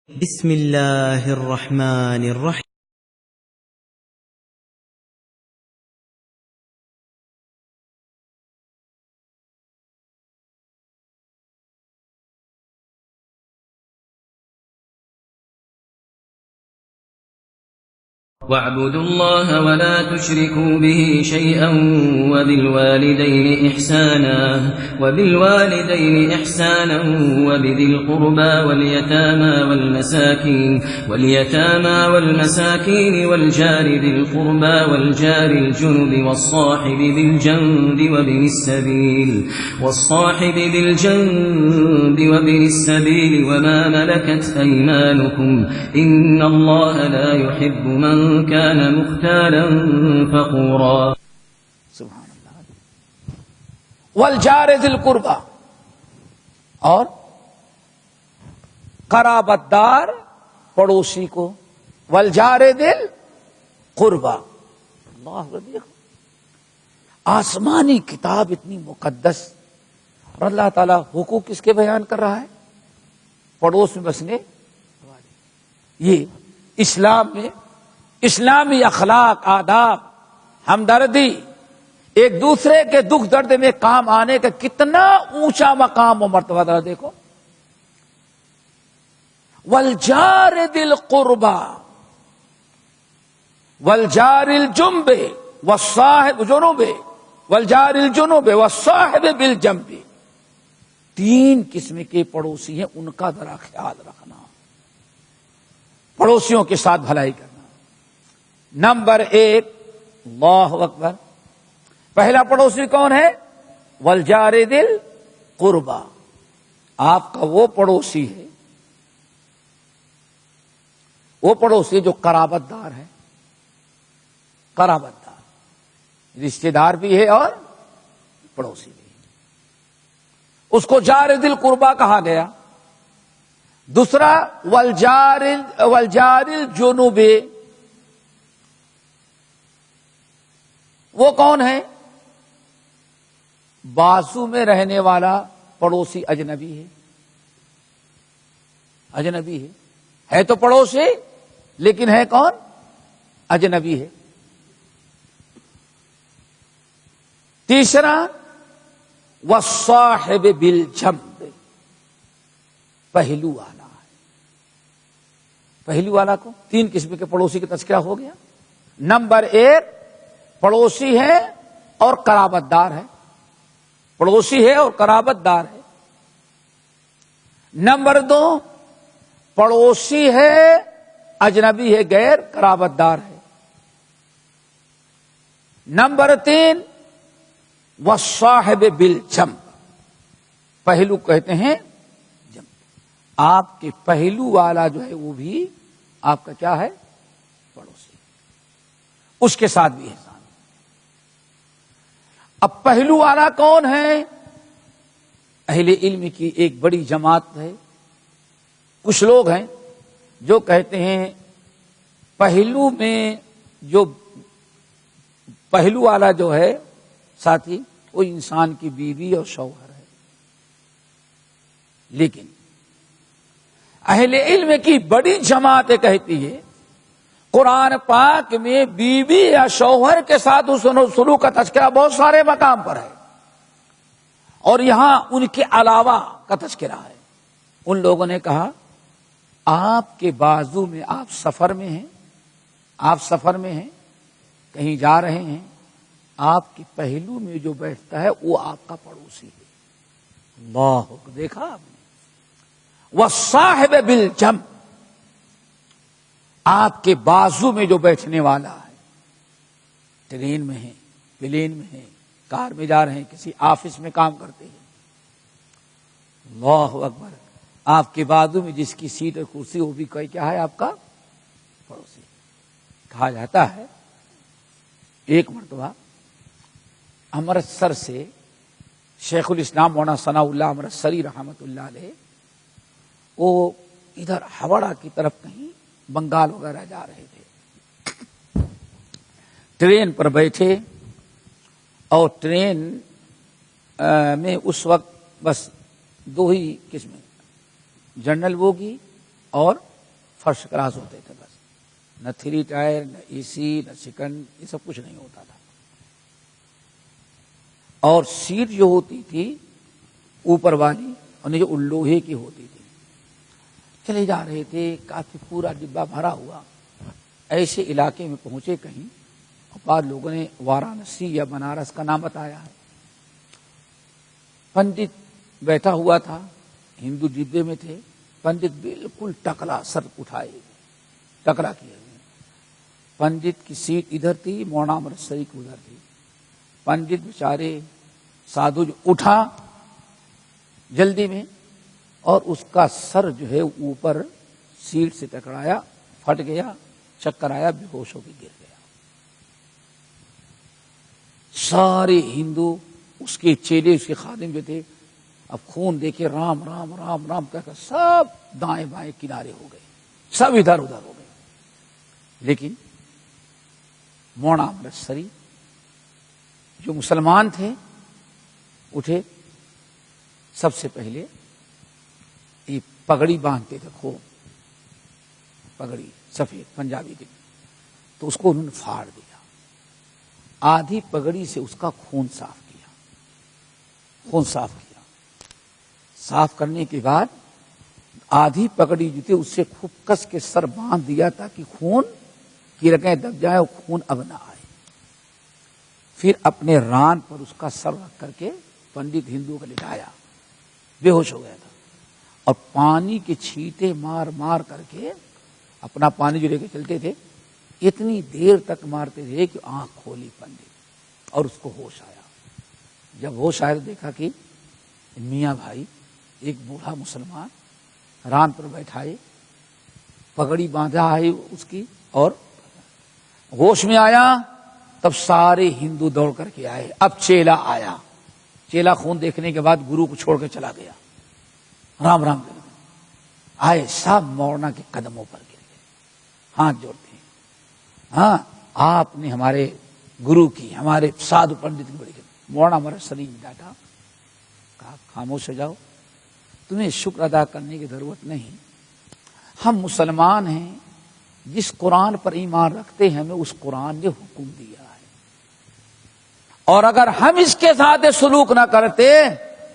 بسم الله الرحمن الرحيم. واعبدوا الله ولا تشركوا به شيئا وبالوالدين إحسانا وبذي القربى واليتامى والمساكين والجار ذي القربى والجار الجنب والصاحب بالجنب وابن السبيل وما ملكت أيمانكم إن الله لا يحب من كان مختالا فخورا. سبحان اللہ. والجار ذی القربى، اور قرابت دار پڑوسی کو. والجار ذی القربى. اللہ دیکھو، آسمانی کتاب اتنی مقدس، اور اللہ تعالیٰ حقوق کس کے بیان کر رہا ہے؟ پڑوس میں بسنے والے. یہ اسلام میں اسلامی اخلاق، آداب، ہمدردی، ایک دوسرے کے دکھ درد میں کام آنے کا کتنا اونچا مقام و مرتبہ ذرا دیکھو. والجار ذی القربى والجار الجنب والصاحب بالجنب. تین قسم کے پڑوسی ہیں، ان کا ذرا خیال رکھنا، پڑوسیوں کے ساتھ بھلائی کرنا. نمبر 1، اللہ اکبر، پہلا پڑوسی کون ہے؟ والجار ذی القربى. آپ کا وہ پڑوسی ہے، وہ پڑوسی جو قرابت دار ہے. قرابت دار رشتہ دار بھی ہے اور پڑوسی بھی ہے. اس کو جار ذی القربى کہا گیا. دوسرا والجار الجنوب، وہ کون ہے؟ بازو میں رہنے والا پڑوسی اجنبی ہے. اجنبی ہے تو پڑوسی، لیکن ہے کون؟ اجنبی ہے. تیسرا والصاحب بالجنب، پہلو والا ہے. پہلو والا کو تین قسم کے پڑوسی کا تذکرہ ہو گیا. نمبر 1 پڑوسی ہے اور قرابت دار ہے. پڑوسی ہے اور قرابت دار ہے. نمبر 2 پڑوسی ہے، اجنبی ہے، غیر قرابت دار ہے. نمبر 3 والصاحب بالجنب، پہلو کہتے ہیں جنب. آپ کے پہلو والا جو ہے وہ بھی آپ کا کیا ہے؟ پڑوسی. اس کے ساتھ بھی ہے. اب پہلو والا کون ہے؟ اہل علم کی ایک بڑی جماعت ہے. کچھ لوگ ہیں جو کہتے ہیں پہلو میں جو پہلو والا جو ہے ساتھی، وہ انسان کی بیوی اور شوہر ہے. لیکن اہل علم کی بڑی جماعت کہتی ہے قرآن پاک میں بیوی یا شوہر کے ساتھ حسن و سلوک کا تذکرہ بہت سارے مقام پر ہے، اور یہاں ان کے علاوہ کا تذکرہ ہے. ان لوگوں نے کہا آپ کے بازو میں، آپ سفر میں ہیں، کہیں جا رہے ہیں، آپ کے پہلو میں جو بیٹھتا ہے وہ آپ کا پڑوسی ہے. اللہ، دیکھا آپ نے؟ والصاحب بالجنب، آپ کے بازو میں جو بیٹھنے والا ہے. ٹرین میں ہیں، پلین میں ہیں، کار میں جا رہے ہیں، کسی آفس میں کام کرتے ہیں. اللہ اکبر. آپ کے بازو میں جس کی سیٹ اور کرسی، وہ بھی کیا ہے؟ آپ کا پڑوسی. کہا جاتا ہے ایک مرتبہ امرتسر سے شیخ الاسلام مولانا ثناء اللہ امرتسری رحمت اللہ علیہ، وہ ادھر ہاوڑہ کی طرف کہیں بنگال وغیرہ جا رہے تھے. ٹرین پر بیٹھے، اور ٹرین میں اس وقت بس 2 ہی قسمیں، جنرل بوگی اور فرسٹ کلاس ہوتے تھے بس، نہ 3 ٹائر، نہ اے سی، نہ سیکنڈ، یہ سب کچھ نہیں ہوتا تھا. اور سیٹ جو ہوتی تھی اوپر والی اور جو لوہے کی ہوتی تھی. چلے جا رہے تھے، کافی پورا ڈبہ بھرا ہوا. ایسے علاقے میں پہنچے کہیں، اور بعد لوگوں نے وارانسی یا بنارس کا نام بتایا ہے. پنڈت بیٹھا ہوا تھا، ہندو ڈبے میں تھے. پنڈت بالکل ٹکلا، سر اٹھائے ٹکلا کیے ہوئے. پنڈت کی سیٹ ادھر تھی، مولانا امرتسری کی ادھر تھی. پنڈت بیچارے سادھو جو اٹھا جلدی میں، اور اس کا سر جو ہے اوپر سیٹ سے ٹکرایا، پھٹ گیا، چکر آیا، بے ہوش ہو کے گر گیا. سارے ہندو، اس کے چیلے، اس کے خادم جو تھے، اب خون دیکھے رام رام رام رام کہہ کر سب دائیں بائیں کنارے ہو گئے، سب ادھر ادھر ہو گئے. لیکن مولانا امرتسری جو مسلمان تھے اٹھے. سب سے پہلے یہ پگڑی باندھتے تھے، خوب پگڑی سفید پنجابی کی، تو اس کو انہوں نے پھاڑ دیا. آدھی پگڑی سے اس کا خون صاف کیا. خون صاف کیا. صاف کرنے کے بعد آدھی پگڑی جو تھی اس سے خوب کس کے سر باندھ دیا تاکہ خون کی رگیں دب جائے اور خون اب نہ آئے. پھر اپنے ران پر اس کا سر رکھ کر کے پنڈت ہندو کو لٹایا. بے ہوش ہو گیا تھا، اور پانی کے چھینٹے مار مار کر کے اپنا پانی جو لے کے چلتے تھے، اتنی دیر تک مارتے تھے کہ آنکھ کھولی پنڈت اور اس کو ہوش آیا. جب ہوش آیا تو دیکھا کہ میاں بھائی ایک بوڑھا مسلمان ران پر بیٹھائے، پگڑی باندھا ہے اس کی، اور ہوش میں آیا. تب سارے ہندو دوڑ کر کے آئے. اب چیلا آیا. چیلا خون دیکھنے کے بعد گرو کو چھوڑ کے چلا گیا. رام رام کر آئے، سب مولانا کے قدموں پر گر گئے، ہاتھ جوڑتے ہیں. ہاں آپ نے ہمارے گرو کی، ہمارے سادھو پنڈت کی بڑی. مولانا امرتسری ڈاٹا، کہا خاموش ہو جاؤ، تمہیں شکر ادا کرنے کی ضرورت نہیں. ہم مسلمان ہیں، جس قرآن پر ایمان رکھتے ہیں ہمیں اس قرآن نے حکم دیا ہے، اور اگر ہم اس کے ساتھ سلوک نہ کرتے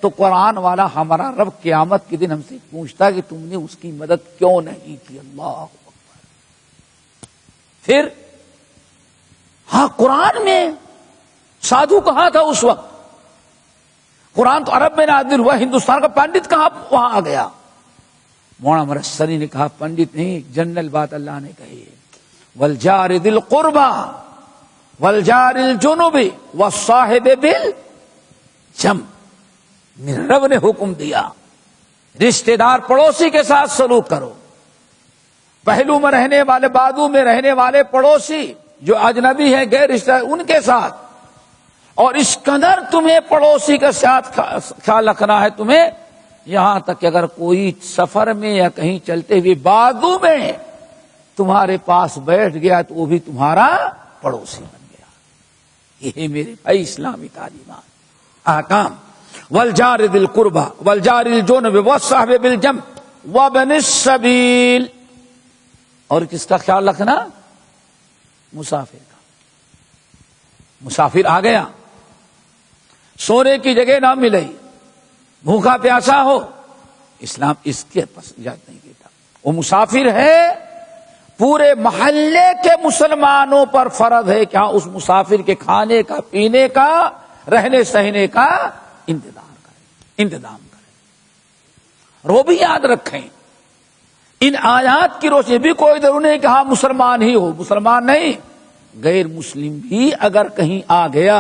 تو قرآن والا ہمارا رب قیامت کے دن ہم سے پوچھتا کہ تم نے اس کی مدد کیوں نہیں کی. اللہ اکبر. پھر ہاں قرآن میں سادھو کہاں تھا اس وقت؟ قرآن تو عرب میں نازل ہوا، ہندوستان کا پنڈت کہاں وہاں آ گیا؟ مولانا امرتسری نے کہا پنڈت نہیں، جنرل بات اللہ نے کہی ہے، والجار ذی القربى والجار الجنب والصاحب بالجنب. میرے رب نے حکم دیا رشتہ دار پڑوسی کے ساتھ سلوک کرو. پہلو میں رہنے والے، بادو میں رہنے والے پڑوسی جو اجنبی ہیں، غیر رشتہ دار، ان کے ساتھ. اور اس قدر تمہیں پڑوسی کے ساتھ خیال رکھنا ہے تمہیں، یہاں تک کہ اگر کوئی سفر میں یا کہیں چلتے ہوئے بازو میں تمہارے پاس بیٹھ گیا تو وہ بھی تمہارا پڑوسی بن گیا. یہ میرے بھائی اسلامی تعلیمات، احکام. والجار ذی القربى والجار الجنب والصاحب بالجنب وابن السبیل. اور کس کا خیال رکھنا؟ مسافر کا. مسافر آ گیا، سونے کی جگہ نہ ملی، بھوکا پیاسا ہو، اسلام اس کے پاس اجازت نہیں دیتا. وہ مسافر ہے، پورے محلے کے مسلمانوں پر فرض ہے کہ ہاں اس مسافر کے کھانے کا، پینے کا، رہنے سہنے کا انتظام کریں. وہ بھی یاد رکھیں ان آیات کی روشنی بھی کوئی ضرور نہیں کہ ہاں مسلمان ہی ہو، مسلمان نہیں، غیر مسلم بھی اگر کہیں آ گیا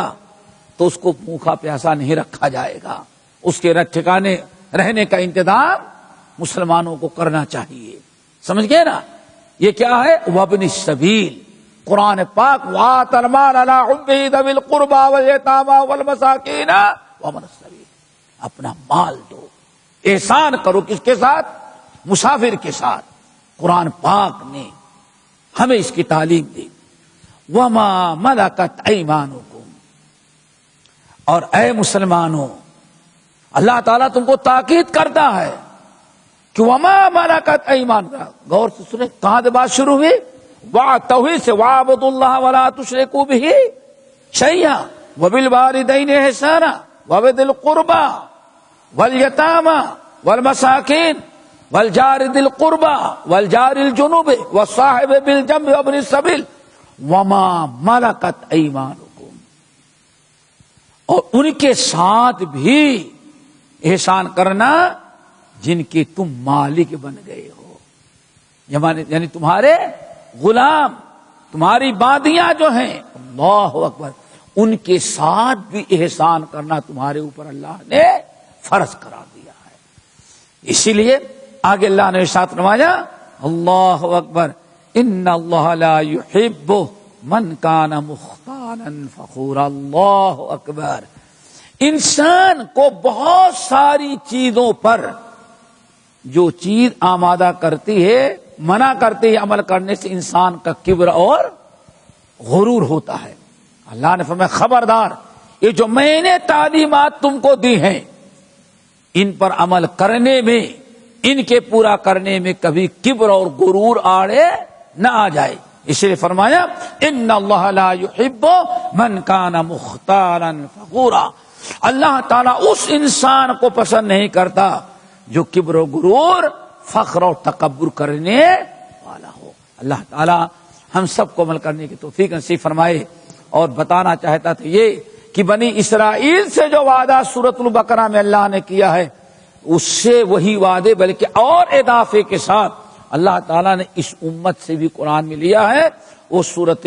تو اس کو بھوکا پیاسا نہیں رکھا جائے گا. اس کے ٹھکانے رہنے کا انتظام مسلمانوں کو کرنا چاہیے. سمجھ گئے نا؟ یہ کیا ہے؟ وابن السبیل. قرآن پاک وآت المال علی حبہ ذوی القربى والیتامى والمساکین وابن السبیل. اپنا مال دو، احسان کرو. کس کے ساتھ؟ مسافر کے ساتھ. قرآن پاک نے ہمیں اس کی تعلیم دی. وما ملکت ایمانکم. اور اے مسلمانوں، اللہ تعالیٰ تم کو تاکید کرتا ہے کہ وما ملکت ایمان، غور سے سنیں کہاں سے بات شروع ہوئی؟ توحید سے، وَاعْبُدُوا اللَّهَ وَلَا تُشْرِكُوا بِهِ شَيْئًا وَبِالْوَالِدَيْنِ إِحْسَانًا وَبِذِي الْقُرْبَى وَالْيَتَامَى وَالْمَسَاكِينِ وَالْجَارِ ذِي الْقُرْبَى وَالْجَارِ الْجُنُبِ وَالصَّاحِبِ بِالْجَنبِ وَابْنِ السَّبِيلِ وَمَا مَلَكَتْ أَيْمَانُكُمْ، اور ان کے ساتھ بھی احسان کرنا جن کے تم مالک بن گئے ہو، یعنی تمہارے غلام، تمہاری بادیاں جو ہیں، اللہ اکبر، ان کے ساتھ بھی احسان کرنا تمہارے اوپر اللہ نے فرض کرا دیا ہے۔ اسی لیے آگے اللہ نے ارشاد فرمایا، اللہ اکبر، ان اللہ لا يحب من کان مختالا فخورا، اللہ اکبر۔ انسان کو بہت ساری چیزوں پر جو چیز آمادہ کرتی ہے، منع کرتی ہے عمل کرنے سے، انسان کا کبر اور غرور ہوتا ہے۔ اللہ نے فرمایا خبردار، یہ جو میں نے تعلیمات تم کو دی ہیں، ان پر عمل کرنے میں، ان کے پورا کرنے میں کبھی کبر اور غرور آڑے نہ آ جائے۔ اس لیے فرمایا ان اللہ لا يحب من کان مختالا فخورا، اللہ تعالیٰ اس انسان کو پسند نہیں کرتا جو کبر و غرور، فخر اور تکبر کرنے والا ہو۔ اللہ تعالیٰ ہم سب کو عمل کرنے کی توفیق نصیب فرمائے۔ اور بتانا چاہتا تھا یہ کہ بنی اسرائیل سے جو وعدہ سورۃ البقرہ میں اللہ نے کیا ہے، اس سے وہی وعدے بلکہ اور اضافے کے ساتھ اللہ تعالیٰ نے اس امت سے بھی قرآن میں لیا ہے۔ وہ سورۃ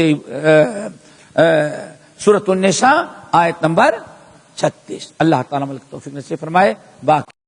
النساء آیت نمبر 36۔ اللہ تعالیٰ عمل کی توفیق نصیب فرمائے۔ باقی